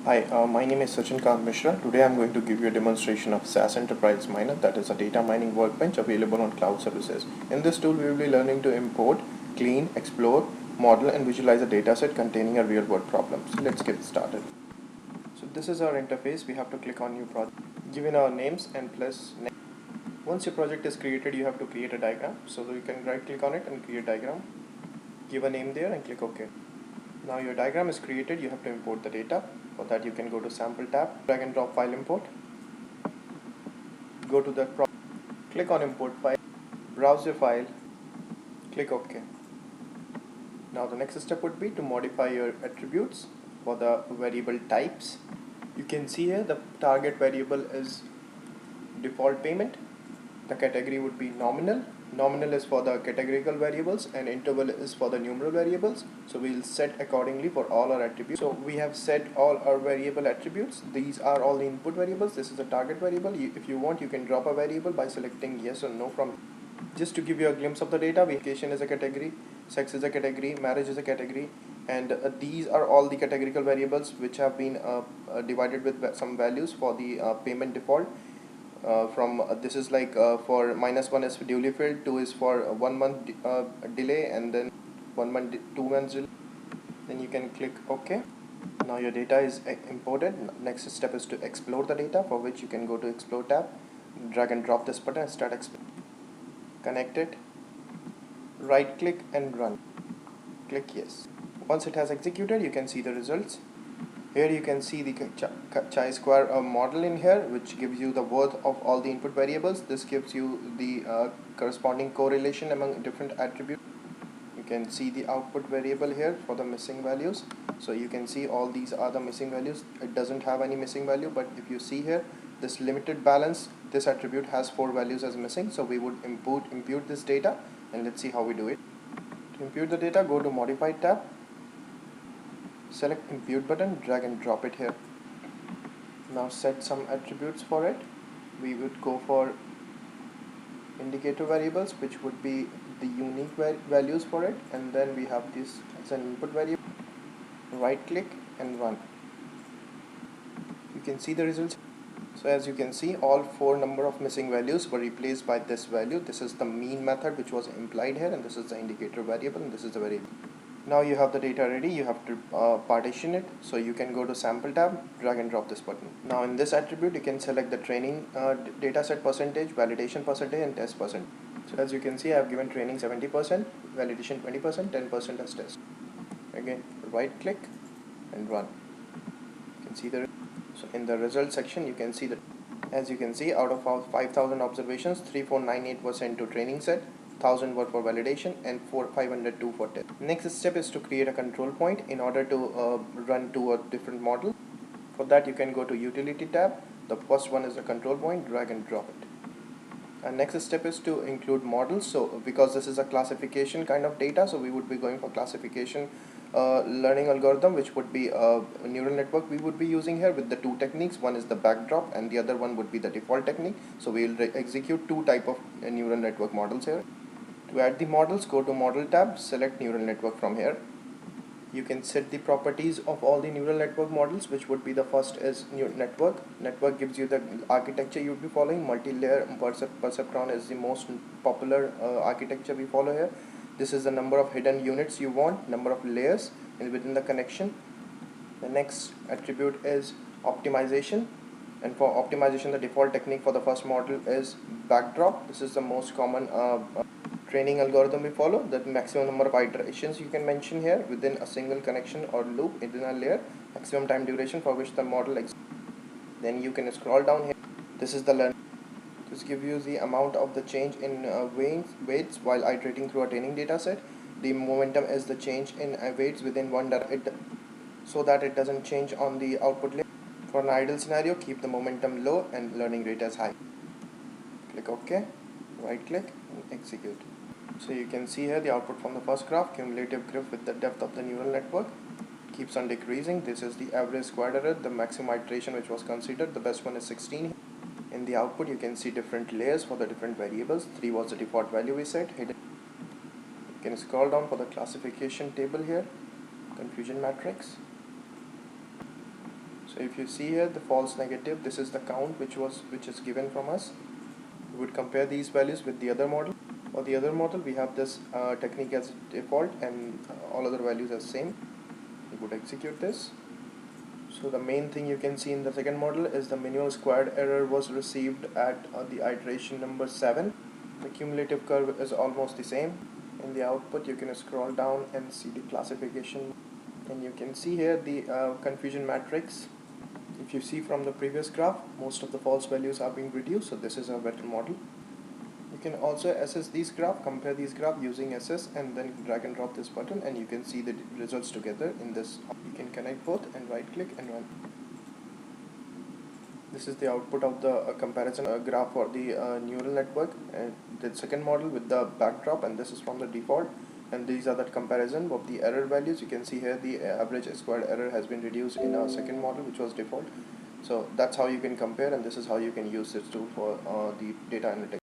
Hi, my name is Sachin Kant Mishra. Today I'm going to give you a demonstration of SAS Enterprise Miner, that is a data mining workbench available on cloud services. In this tool, we will be learning to import, clean, explore, model and visualize a dataset containing a real world problem. So let's get started. So this is our interface. We have to click on new project, given our names and plus name. Once your project is created, you have to create a diagram. So you can right click on it and create diagram. Give a name there and click OK. Now your diagram is created, you have to import the data. For that you can go to sample tab, drag and drop file import, go to the click on import file, browse your file, click OK. Now the next step would be to modify your attributes for the variable types. You can see here the target variable is default payment. The category would be nominal. Nominal is for the categorical variables and interval is for the numeral variables. So we'll set accordingly for all our attributes. So we have set all our variable attributes. These are all the input variables. This is the target variable. If you want, you can drop a variable by selecting yes or no from. Just to give you a glimpse of the data, vacation is a category, sex is a category, marriage is a category, and these are all the categorical variables which have been divided with some values for the payment default. This is like for -1 is duly filled, 2 is for 1 month delay, and then 1 month 2 months delay. Then you can click OK. Now your data is imported. Next step is to explore the data, for which you can go to explore tab, drag and drop this button and start exploring. Connect it, right click and run. Click yes. Once it has executed, you can see the results. Here you can see the chi-square model in here, which gives you the worth of all the input variables. This gives you the corresponding correlation among different attributes. You can see the output variable here for the missing values. So you can see all these are the missing values. It doesn't have any missing value, but if you see here, this limited balance, this attribute has 4 values as missing. So we would impute this data, and let's see how we do it. To impute the data, go to modify tab, select impute button, drag and drop it here. Now set some attributes for it. We would go for indicator variables, which would be the unique values for it, and then we have this as an input variable. Right click and run. You can see the results. So as you can see, all 4 number of missing values were replaced by this value. This is the mean method which was implied here, and this is the indicator variable, and this is the variable. Now you have the data ready, you have to partition it. So you can go to sample tab, drag and drop this button. Now in this attribute, you can select the training dataset percentage, validation percentage, and test percent. So as you can see, I have given training 70%, validation 20%, 10% as test. Again, right click and run. You can see so in the result section, you can see that, as you can see, out of 5,000 observations, 3498 were sent to training set, 1000 were for validation, and 502 for test. Next step is to create a control point in order to run to a different model. For that, you can go to utility tab. The first one is the control point, drag and drop it. And next step is to include models. So because this is a classification kind of data, so we would be going for classification learning algorithm, which would be a neural network we would be using here with the 2 techniques. One is the backdrop and the other one would be the default technique. So we will execute 2 type of neural network models here. To add the models, go to model tab, select neural network from here. You can set the properties of all the neural network models, which would be the first is network. Network gives you the architecture you would be following. Multi-layer perceptron is the most popular architecture we follow here. This is the number of hidden units you want, number of layers within the connection. The next attribute is optimization, and for optimization, the default technique for the first model is backdrop. This is the most common training algorithm we follow. The maximum number of iterations you can mention here within a single connection or loop within a layer, maximum time duration for which the model exists. Then you can scroll down here. This is the learn. This gives you the amount of the change in weights while iterating through a training data set. The momentum is the change in weights within one so that it doesn't change on the output layer. For an ideal scenario, keep the momentum low and learning rate as high. Click OK, right click and execute. So you can see here the output from the first graph, cumulative graph with the depth of the neural network keeps on decreasing. This is the average squared error, the maximum iteration which was considered. The best one is 16. In the output, you can see different layers for the different variables. 3 was the default value we set. Hidden. You can scroll down for the classification table here, confusion matrix. So if you see here the false negative, this is the count which is given from us. We would compare these values with the other model. For the other model, we have this technique as default and all other values as same. We would execute this. So the main thing you can see in the second model is the minimal squared error was received at the iteration number 7. The cumulative curve is almost the same. In the output, you can scroll down and see the classification, and you can see here the confusion matrix. If you see from the previous graph, most of the false values are being reduced, so this is a better model. You can also assess these graph, compare these graph using SS, and then drag and drop this button and you can see the results together in this. You can connect both and right click and run. This is the output of the comparison graph for the neural network, and the second model with the backdrop, and this is from the default, and these are the comparison of the error values. You can see here the average squared error has been reduced in our second model, which was default. So that's how you can compare, and this is how you can use this tool for the data analytics.